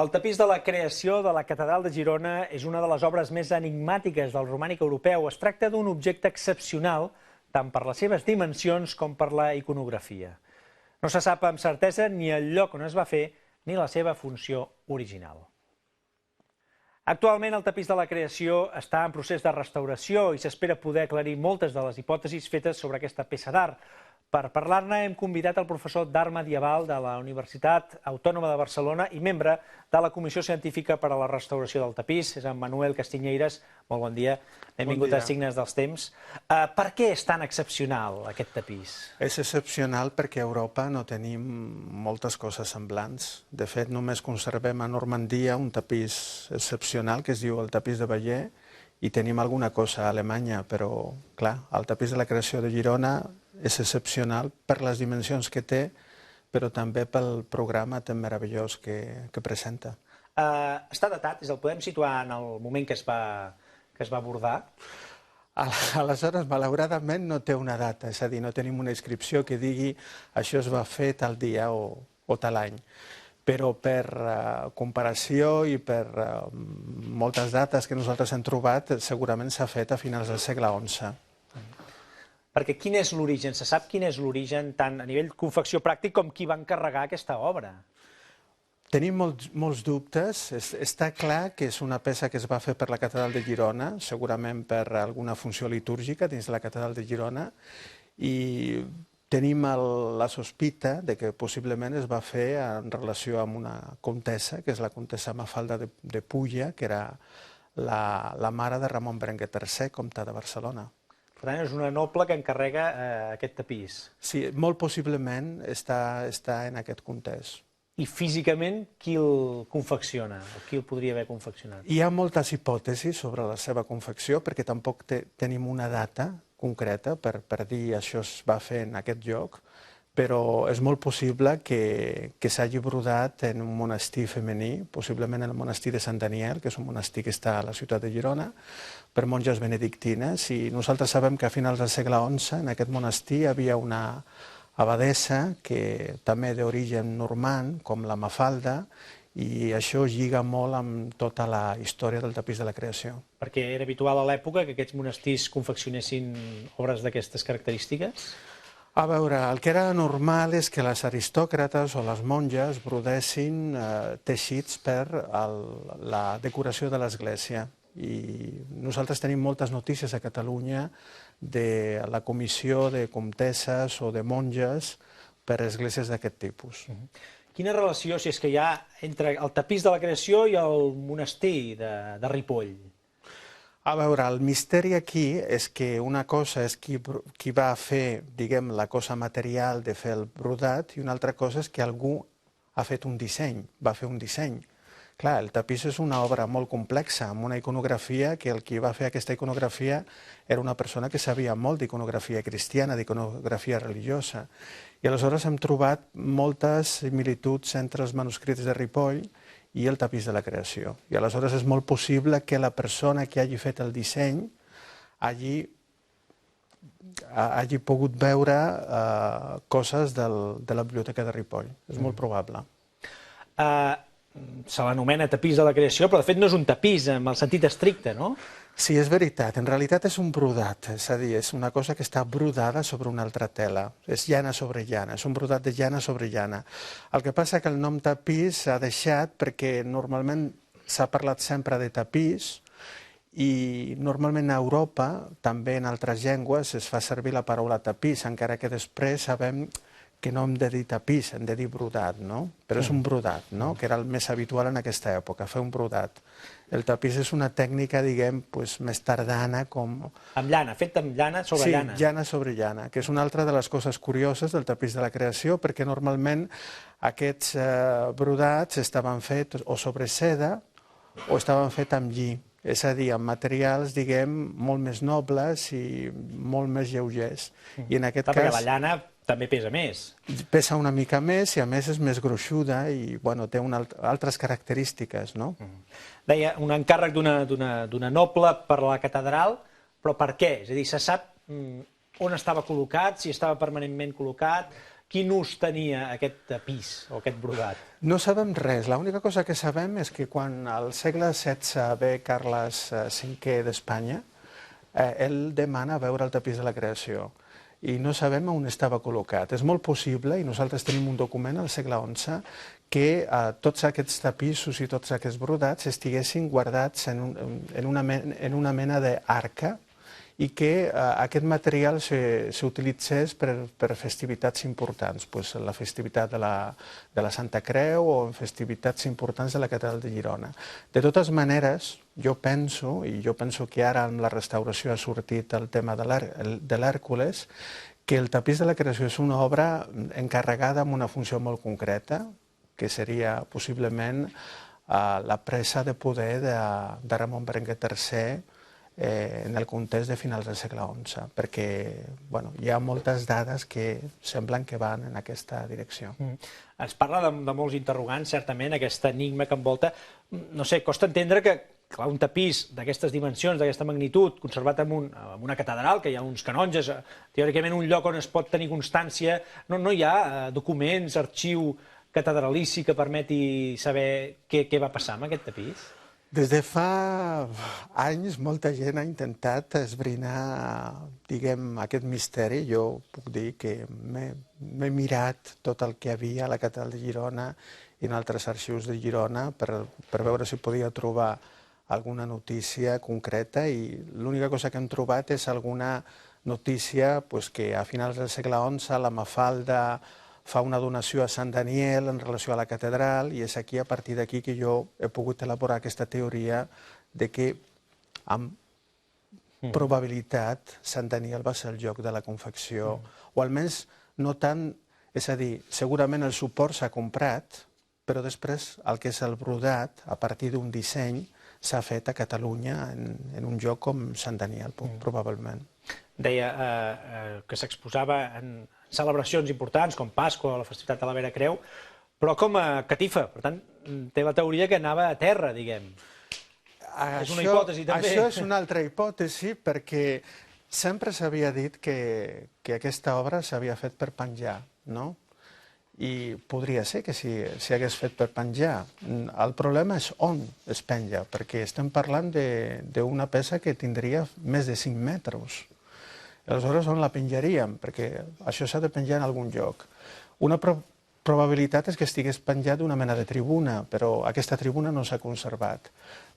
El tapís de la creació de la Catedral de Girona és una de les obres més enigmàtiques del romànic europeu. Es tracta d'un objecte excepcional, tant per les seves dimensions com per la iconografia. No se sap amb certesa ni el lloc on es va fer ni la seva funció original. Actualment el tapís de la creació està en procés de restauració i s'espera poder aclarir moltes de les hipòtesis fetes sobre aquesta peça d'art. Per parlar-ne hem convidat el professor d'Art Medieval de la Universitat Autònoma de Barcelona i membre de la Comissió Científica per a la Restauració del Tapís, és en Manuel Castiñeiras. Molt bon dia, benvingut a Signes dels Temps. Per què és tan excepcional aquest tapís? És excepcional perquè a Europa no tenim moltes coses semblants. De fet, només conservem a Normandia un tapís excepcional que es diu el tapís de Bayer i tenim alguna cosa a Alemanya, però, clar, el tapís de la creació de Girona és excepcional per les dimensions que té, però també pel programa tan meravellós que presenta. Està datat, el podem situar en el moment que es va abordar? Aleshores, malauradament, no té una data, és a dir, no tenim una inscripció que digui això es va fer tal dia o tal any. Però per comparació i per moltes dates que nosaltres hem trobat, segurament s'ha fet a finals del segle XI. Perquè quin és l'origen? Se sap quin és l'origen tant a nivell confecció pràctic com qui va encarregar aquesta obra? Tenim molts dubtes. Està clar que és una peça que es va fer per la Catedral de Girona, segurament per alguna funció litúrgica dins de la Catedral de Girona, i tenim la sospita de que possiblement es va fer en relació amb una comtessa, que és la comtessa Mafalda de Pulla, que era la mare de Ramon Berenguer III, comte de Barcelona. Per tant, és una noble que encarrega aquest tapís. Sí, molt possiblement està en aquest context. I físicament, qui el confecciona? O qui el podria haver confeccionat? Hi ha moltes hipòtesis sobre la seva confecció, perquè tampoc tenim una data concreta per dir això es va fer en aquest lloc, però és molt possible que s'hagi brodat en un monestir femení, possiblement en el monestir de Sant Daniel, que és un monestir que està a la ciutat de Girona, per monges benedictines, i nosaltres sabem que a finals del segle XI en aquest monestir hi havia una abadessa que també d'origen normand, com la Mafalda, i això lliga molt amb tota la història del tapís de la creació. Perquè era habitual a l'època que aquests monestirs confeccionessin obres d'aquestes característiques? A veure, el que era normal és que les aristòcrates o les monges brodessin teixits per la decoració de l'església. I nosaltres tenim moltes notícies a Catalunya de la comissió de comtesses o de monges per a esglésies d'aquest tipus. Quina relació, si és que hi ha, entre el tapís de la creació i el monestir de Ripoll? A veure, el misteri aquí és que una cosa és qui va fer, diguem, la cosa material de fer el brodat i una altra cosa és que algú ha fet un disseny, va fer un disseny. Clar, el tapís és una obra molt complexa, amb una iconografia que el qui va fer aquesta iconografia era una persona que sabia molt d'iconografia cristiana, d'iconografia religiosa. I aleshores hem trobat moltes similituds entre els manuscrits de Ripoll i el tapís de la creació. I aleshores és molt possible que la persona que hagi fet el disseny hagi pogut veure coses de la biblioteca de Ripoll. És molt probable. Se l'anomena tapís de la creació, però de fet no és un tapís en el sentit estricte, no? Sí, és veritat. En realitat és un brodat, és a dir, és una cosa que està brodada sobre una altra tela. És llana sobre llana, és un brodat de llana sobre llana. El que passa que el nom tapís s'ha deixat perquè normalment s'ha parlat sempre de tapís i normalment a Europa, també en altres llengües, es fa servir la paraula tapís, encara que després sabem que no hem de dir tapís, hem de dir brodat, no? Però és un brodat, no? Que era el més habitual en aquesta època, fer un brodat. El tapís és una tècnica, diguem, més tardana, com... Amb llana, fet amb llana sobre llana. Sí, llana sobre llana, que és una altra de les coses curioses del tapís de la creació, perquè normalment aquests brodats estaven fets o sobre seda o estaven fets amb lli, és a dir, amb materials, diguem, molt més nobles i molt més lleugers. I en aquest cas... Perquè la llana també pesa més. Pesa una mica més i a més és més gruixuda i té altres característiques, no? Deia, un encàrrec d'una noble per a la catedral, però per què? És a dir, se sap on estava col·locat, si estava permanentment col·locat, quin ús tenia aquest tapís o aquest brodat? No sabem res. L'única cosa que sabem és que quan al segle XVI ve Carles V d'Espanya, ell demana veure el tapís de la creació i no sabem on estava col·locat. És molt possible, i nosaltres tenim un document al segle XI, que tots aquests tapissos i tots aquests brodats estiguessin guardats en una mena d'arca i que aquest material s'utilitzés per festivitats importants, la festivitat de la Santa Creu o en festivitats importants de la Catedral de Girona. De totes maneres, jo penso que ara amb la restauració ha sortit el tema de l'Hèrcules, que el tapís de la creació és una obra encarregada amb una funció molt concreta, que seria possiblement la presa de poder de Ramon Berenguer III en el context de finals del segle XI, perquè hi ha moltes dades que semblen que van en aquesta direcció. Es parla de molts interrogants, certament, aquest enigma que envolta. No sé, costa entendre que un tapís d'aquestes dimensions, d'aquesta magnitud, conservat en una catedral, que hi ha uns canonges, teòricament un lloc on es pot tenir constància, no hi ha documents, arxiu catedralici que permeti saber què va passar amb aquest tapís? Des de fa anys molta gent ha intentat esbrinar, diguem, aquest misteri. Jo puc dir que m'he mirat tot el que hi havia a la Catedral de Girona i en altres arxius de Girona per veure si podia trobar alguna notícia concreta i l'única cosa que hem trobat és alguna notícia que a finals del segle XI la Mafalda fa una donació a Sant Daniel en relació a la catedral i és aquí, a partir d'aquí, que jo he pogut elaborar aquesta teoria de que amb probabilitat Sant Daniel va ser el lloc de la confecció, o almenys no tant, és a dir, segurament el suport s'ha comprat, però després el que és el brodat, a partir d'un disseny, s'ha fet a Catalunya en un lloc com Sant Daniel, probablement. Deia que s'exposava en celebracions importants, com Pasqua o la festivitat de la Vera Creu, però com a catifa. Per tant, té la teoria que anava a terra, diguem. És una hipòtesi, també. Això és una altra hipòtesi, perquè sempre s'havia dit que aquesta obra s'havia fet per penjar, no? I podria ser que s'hi hagués fet per penjar. El problema és on es penja, perquè estem parlant d'una peça que tindria més de 5 metres. Aleshores, on la penjaríem? Perquè això s'ha de penjar en algun lloc. Una probabilitat és que estigués penjat d'una mena de tribuna, però aquesta tribuna no s'ha conservat.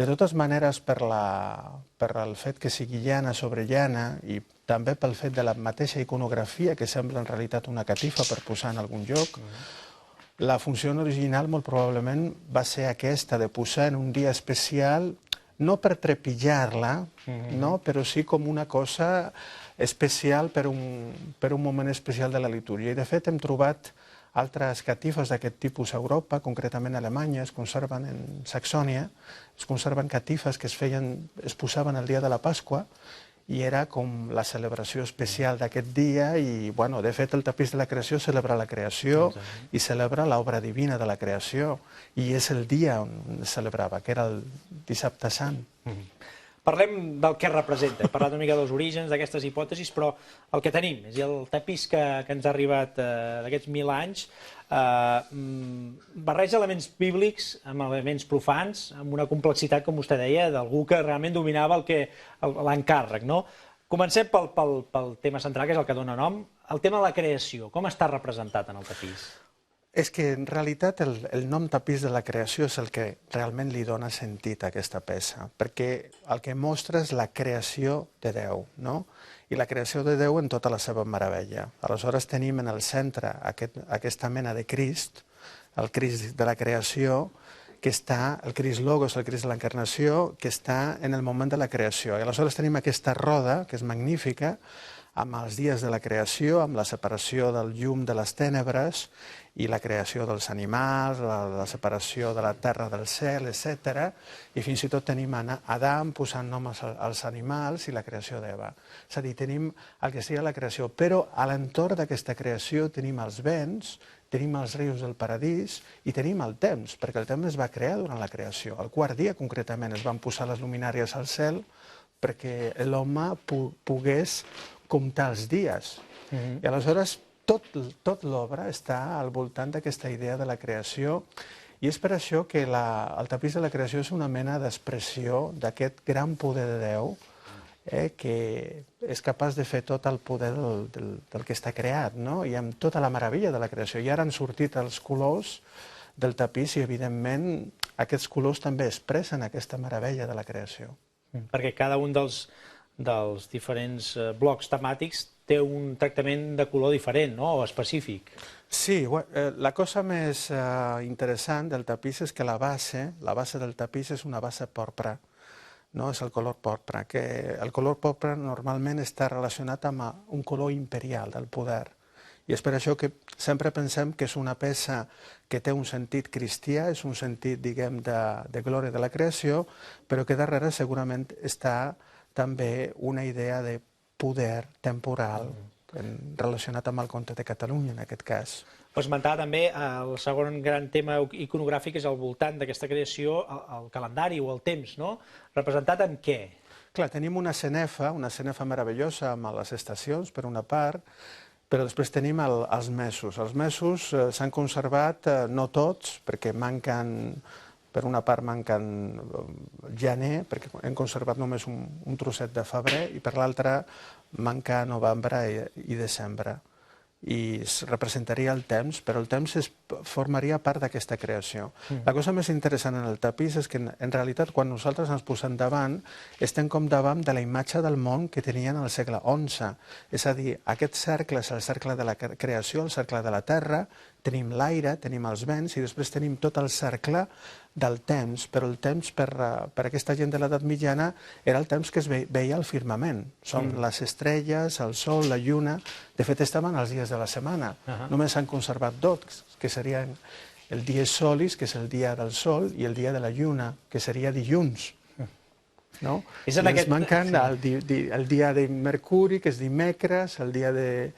De totes maneres, per el fet que sigui llana sobre llana i també pel fet de la mateixa iconografia, que sembla en realitat una catifa per posar en algun lloc, la funció original molt probablement va ser aquesta, de posar en un dia especial, no per trepitjar-la, però sí com una cosa especial per un moment especial de la litúrgia. I, de fet, hem trobat altres catifes d'aquest tipus a Europa, concretament a Alemanya, es conserven en Saxònia, es conserven catifes que es posaven el dia de la Pasqua, i era com la celebració especial d'aquest dia i, de fet, el tapís de la creació celebra la creació i celebra l'obra divina de la creació i és el dia on es celebrava, que era el Dissabte Sant. Parlem del que representa. Hem parlat una mica dels orígens d'aquestes hipòtesis, però el que tenim, és el tapís que ens ha arribat d'aquests 1000 anys, barreja elements bíblics amb elements profans, amb una complexitat, com vostè deia, d'algú que realment dominava l'encàrrec. Comencem pel tema central, que és el que dona nom, el tema de la creació. Com està representat en el tapís? És que, en realitat, el nom tapís de la creació és el que realment li dona sentit a aquesta peça, perquè el que mostra és la creació de Déu, no? I la creació de Déu en tota la seva meravella. Aleshores tenim en el centre aquesta mena de Crist, el Crist de la creació, que està, el Crist Logos, el Crist de l'encarnació, que està en el moment de la creació. I aleshores tenim aquesta roda, que és magnífica, amb els dies de la creació, amb la separació del llum de les tènebres i la creació dels animals, la separació de la terra del cel, etc. I fins i tot tenim Adam posant nom als animals i la creació d'Eva. És a dir, tenim el que seria la creació, però a l'entorn d'aquesta creació tenim els vents, tenim els rius del paradís i tenim el temps, perquè el temps es va crear durant la creació. El quart dia, concretament, es van posar les luminàries al cel perquè l'home pogués comptar els dies. I aleshores tot l'obra està al voltant d'aquesta idea de la creació, i és per això que el tapís de la creació és una mena d'expressió d'aquest gran poder de Déu, que és capaç de fer tot el poder del que està creat, no? I amb tota la meravella de la creació. I ara han sortit els colors del tapís i, evidentment, aquests colors també expressen aquesta meravella de la creació. Perquè cada un dels diferents blocs temàtics té un tractament de color diferent, no? O específic. Sí, la cosa més interessant del tapís és que la base del tapís és una base porpra, no? És el color porpra, que el color porpra normalment està relacionat amb un color imperial del poder. I és per això que sempre pensem que és una peça que té un sentit cristià, és un sentit, diguem, de glòria de la creació, però que darrere segurament està també una idea de poder temporal relacionat amb el conte de Catalunya, en aquest cas. Ho esmentava també, el segon gran tema iconogràfic és al voltant d'aquesta creació, el calendari o el temps, no? Representat amb què? Clar, tenim una cenefa meravellosa amb les estacions, per una part, però després tenim els mesos. Els mesos s'han conservat, no tots, perquè per una part manquen gener, perquè hem conservat només un trosset de febrer, i per l'altra manca novembre i desembre. I es representaria el temps, però el temps formaria part d'aquesta creació. La cosa més interessant en el tapís és que, en realitat, quan nosaltres ens posem davant, estem com davant de la imatge del món que tenien al segle XI. És a dir, aquest cercle és el cercle de la creació, el cercle de la terra, tenim l'aire, tenim els vents, i després tenim tot el cercle del temps, però el temps per aquesta gent de l'edat mitjana era el temps que es veia al firmament. Són les estrelles, el sol, la lluna. De fet, estaven els dies de la setmana. Només s'han conservat dos, que serien el dies solis, que és el dia del sol, i el dia de la lluna, que seria dilluns. No? I ens manquen el dia de Mercuri, que és dimecres, el dia de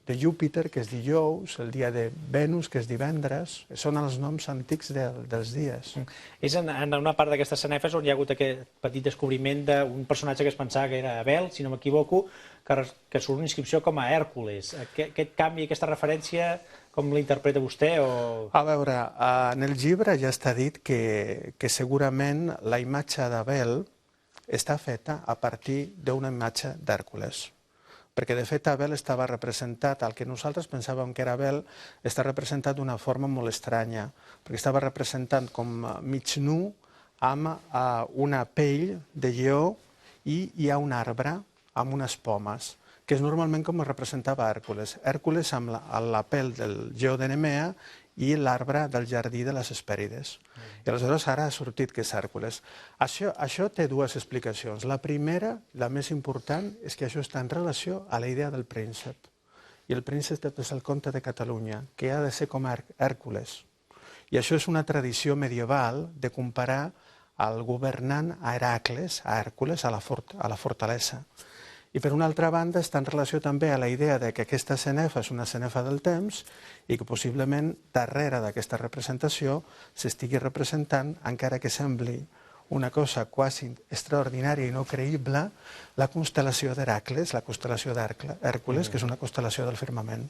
Júpiter, que és dijous, el dia de Venus, que és divendres. Són els noms antics dels dies. És en una part d'aquestes sanefes on hi ha hagut aquest petit descobriment d'un personatge que es pensava que era Abel, si no m'equivoco, que surt una inscripció com a Hèrcules. Aquest canvi, aquesta referència, com l'interpreta vostè? A veure, en el llibre ja està dit que segurament la imatge d'Abel està feta a partir d'una imatge d'Hèrcules. Perquè, de fet, Abel estava representat, el que nosaltres pensàvem que era Abel, està representat d'una forma molt estranya, perquè estava representat com mig nu, amb una pell de lleó, i hi ha un arbre amb unes pomes, que és normalment com es representava Hèrcules. Hèrcules amb la pell del lleó de Nemea i l'arbre del jardí de les Hespèrides. I aleshores ara ha sortit que és Hèrcules. Això té dues explicacions. La primera, la més important, és que això està en relació a la idea del príncep. I el príncep és el comte de Catalunya, que ha de ser com Hèrcules. I això és una tradició medieval de comparar el governant a Hèracles, a Hèrcules, a la fortalesa. I per una altra banda està en relació també a la idea que aquesta cenefa és una cenefa del temps i que possiblement darrere d'aquesta representació s'estigui representant, encara que sembli una cosa quasi extraordinària i no creïble, la constel·lació d'Hèracles, la constel·lació d'Hèrcules, que és una constel·lació del firmament.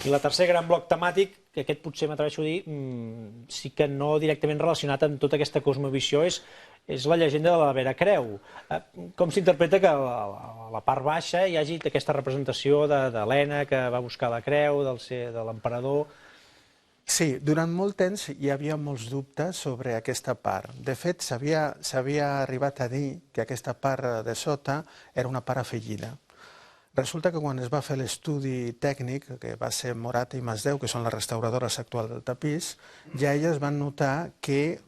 I el tercer gran bloc temàtic, que aquest potser m'atreveixo a dir, sí que no directament relacionat amb tota aquesta cosmovisió, és la llegenda de la Vera Creu. Com s'interpreta que a la part baixa hi hagi aquesta representació d'Helena, que va buscar la creu, de l'emperador? Sí, durant molt temps hi havia molts dubtes sobre aquesta part. De fet, s'havia arribat a dir que aquesta part de sota era una part afegida. Resulta que quan es va fer l'estudi tècnic, que va ser Morata i Masdeu, que són les restauradores actuals del tapís, ja elles van notar que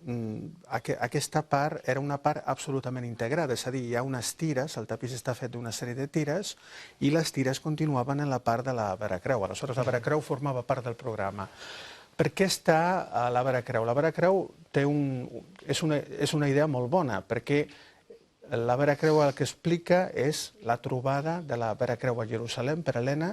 aquesta part era una part absolutament integrada, és a dir, hi ha unes tires, el tapís està fet d'una sèrie de tires, i les tires continuaven en la part de la Vera Creu. Aleshores, la Vera Creu formava part del programa. Per què està a la Vera Creu? La Vera Creu és una idea molt bona, perquè la Vera Creu el que explica és la trobada de la Vera Creu a Jerusalem per Helena.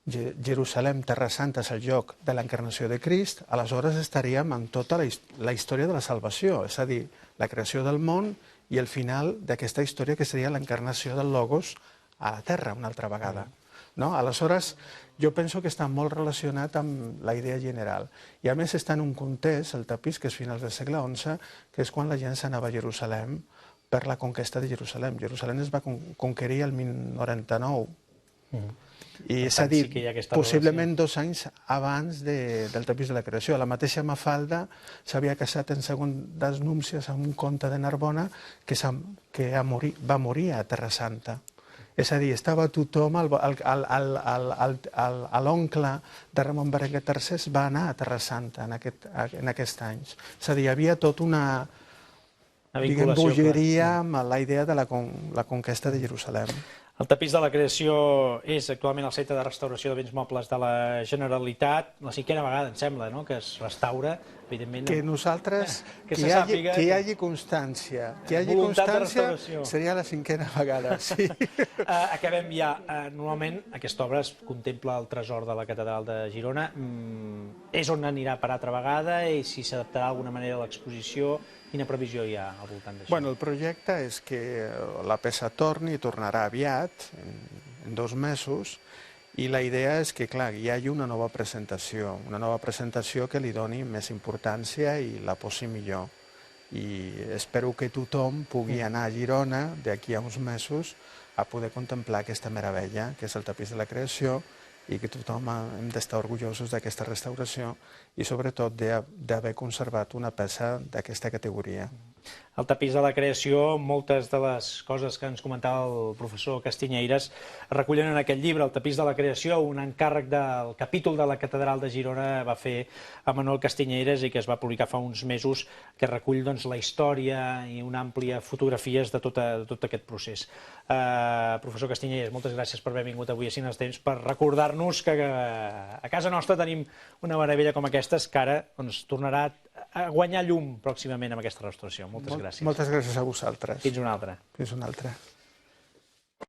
Jerusalem, Terra Santa, és el lloc de l'encarnació de Crist. Aleshores estaríem amb tota la història de la salvació, és a dir, la creació del món i el final d'aquesta història que seria l'encarnació del Logos a la Terra una altra vegada. No? Aleshores, jo penso que està molt relacionat amb la idea general. I a més està en un context, el tapís, que és finals del segle XI, que és quan la gent s'anava a Jerusalem per la conquesta de Jerusalem. Jerusalem es va conquerir el 1099. I s'ha dit, possiblement 2 anys abans del tapís de la creació. La mateixa Mafalda s'havia casat en segones númcies amb un comte de Narbona que va morir a Terra Santa. És a dir, estava tothom, l'oncle de Ramon Berenguer III va anar a Terra Santa en aquests anys. És a dir, hi havia tota una bogeria amb la idea de la conquesta de Jerusalem. El tapís de la creació és actualment el Centre de Restauració de Béns Mobles de la Generalitat. La 5a vegada, em sembla, que es restaura, evidentment. Que nosaltres, que hi hagi constància. Que hi hagi constància seria la 5a vegada, sí. Acabem ja. Normalment aquesta obra es contempla el tresor de la Catedral de Girona. És on anirà per altra vegada i si s'adaptarà d'alguna manera a l'exposició. Quina previsió hi ha al voltant d'això? Bueno, el projecte és que la peça tornarà aviat, en 2 mesos, i la idea és que, clar, hi hagi una nova presentació que li doni més importància i la posi millor. I espero que tothom pugui anar a Girona d'aquí a uns mesos a poder contemplar aquesta meravella, que és el tapís de la creació, i que tothom hem d'estar orgullosos d'aquesta restauració i sobretot d'haver conservat una peça d'aquesta categoria. El tapís de la creació, moltes de les coses que ens comentava el professor Castiñeiras es recullen en aquest llibre, El tapís de la creació, un encàrrec del capítol de la Catedral de Girona va fer a Manuel Castiñeiras i que es va publicar fa uns mesos, que recull la història i una àmplia fotografies de tot aquest procés. Professor Castiñeiras, moltes gràcies per haver vingut avui a Cine als Temps per recordar-nos que a casa nostra tenim una meravella com aquesta que ara tornarà a guanyar llum pròximament amb aquesta restauració. Moltes gràcies. Moltes gràcies a vosaltres. Fins una altra. Fins una altra.